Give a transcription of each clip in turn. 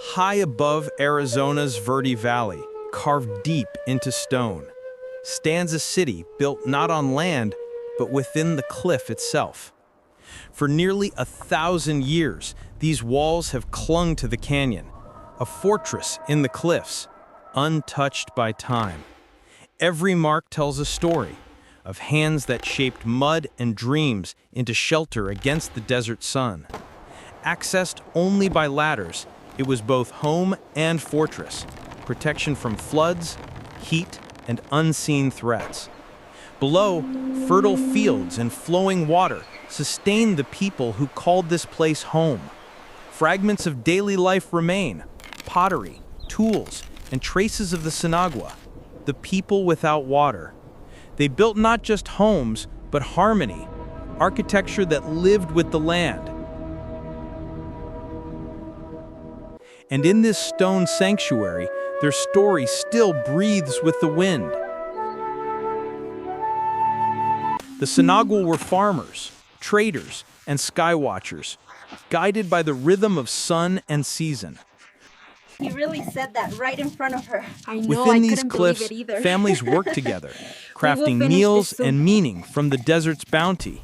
High above Arizona's Verde Valley, carved deep into stone, stands a city built not on land, but within the cliff itself. For nearly 1,000 years, these walls have clung to the canyon, a fortress in the cliffs, untouched by time. Every mark tells a story of hands that shaped mud and dreams into shelter against the desert sun. Accessed only by ladders, it was both home and fortress, protection from floods, heat, and unseen threats. Below, fertile fields and flowing water sustained the people who called this place home. Fragments of daily life remain, pottery, tools, and traces of the Sinagua, the people without water. They built not just homes, but harmony, architecture that lived with the land. And in this stone sanctuary, their story still breathes with the wind. The Sinagua were farmers, traders, and skywatchers, guided by the rhythm of sun and season. He really said that right in front of her. I know, Within I these couldn't cliffs, believe it either. families work together, crafting finish meals this soon. and meaning from the desert's bounty.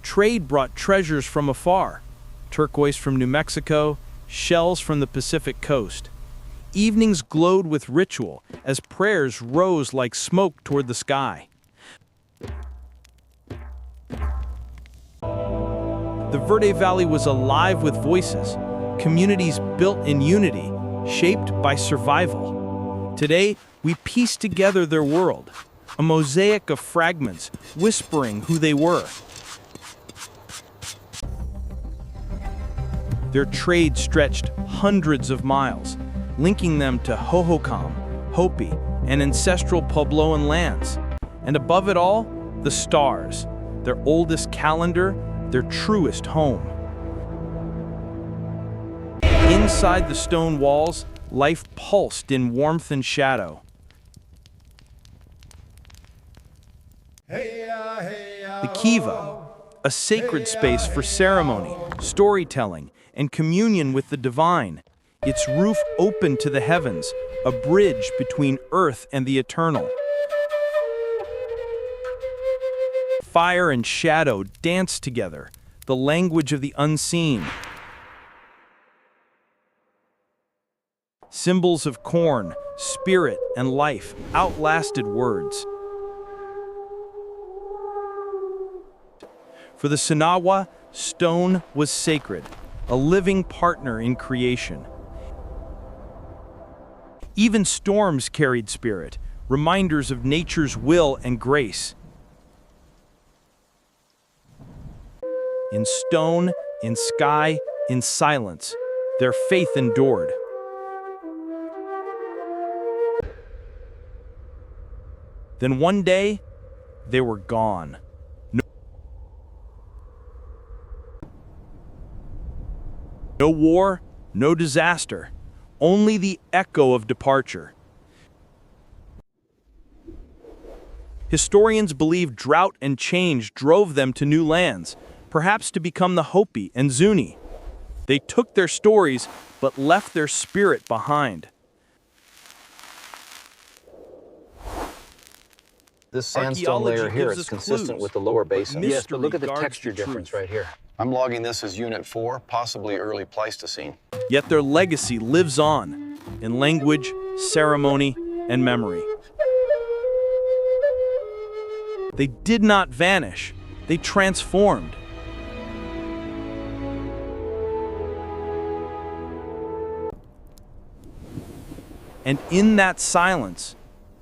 Trade brought treasures from afar, turquoise from New Mexico, shells from the Pacific coast. Evenings glowed with ritual as prayers rose like smoke toward the sky. The Verde Valley was alive with voices, communities built in unity, shaped by survival. Today, we piece together their world, a mosaic of fragments whispering who they were. Their trade stretched hundreds of miles, linking them to Hohokam, Hopi, and ancestral Puebloan lands. And above it all, the stars, their oldest calendar, their truest home. Inside the stone walls, life pulsed in warmth and shadow. The kiva, a sacred space for ceremony, storytelling, and communion with the divine. Its roof open to the heavens, a bridge between earth and the eternal. Fire and shadow dance together, the language of the unseen. Symbols of corn, spirit, and life outlasted words. For the Sinagua, stone was sacred, a living partner in creation. Even storms carried spirit, reminders of nature's will and grace. In stone, in sky, in silence, their faith endured. Then one day, they were gone. No war, no disaster, only the echo of departure. Historians believe drought and change drove them to new lands, perhaps to become the Hopi and Zuni. They took their stories, but left their spirit behind. This sandstone layer Archaeology here gives is us consistent clues, with the lower basin. but Yes, but look at the mystery guards texture the difference truth. right here. I'm logging this as Unit 4, possibly early Pleistocene. Yet their legacy lives on in language, ceremony, and memory. They did not vanish, they transformed. And in that silence,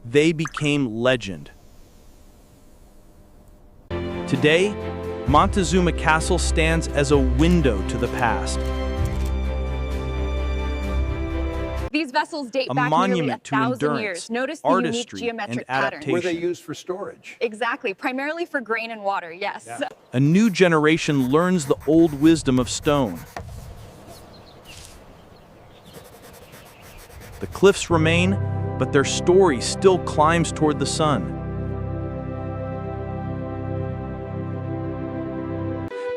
they became legend. Today, Montezuma Castle stands as a window to the past, These vessels date a back nearly monument to 1,000 endurance, years. Notice the unique artistry, geometric and patterns. adaptation. Were they used for storage? Exactly, primarily for grain and water, yes. Yeah. A new generation learns the old wisdom of stone. The cliffs remain, but their story still climbs toward the sun.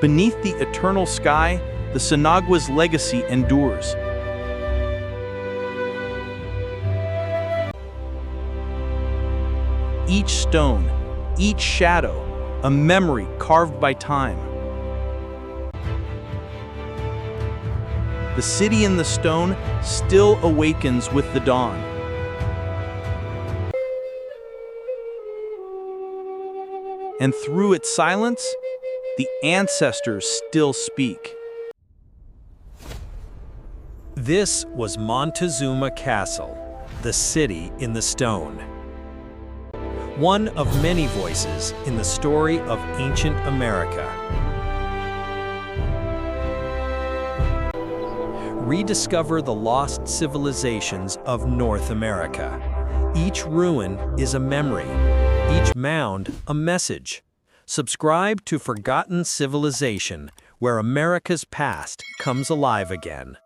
Beneath the eternal sky, the Sinagua's legacy endures. Each stone, each shadow, a memory carved by time. The city in the stone still awakens with the dawn. And through its silence, the ancestors still speak. This was Montezuma Castle, the city in the stone. One of many voices in the story of ancient America. Rediscover the lost civilizations of North America. Each ruin is a memory, each mound a message. Subscribe to Forgotten Civilization, where America's past comes alive again.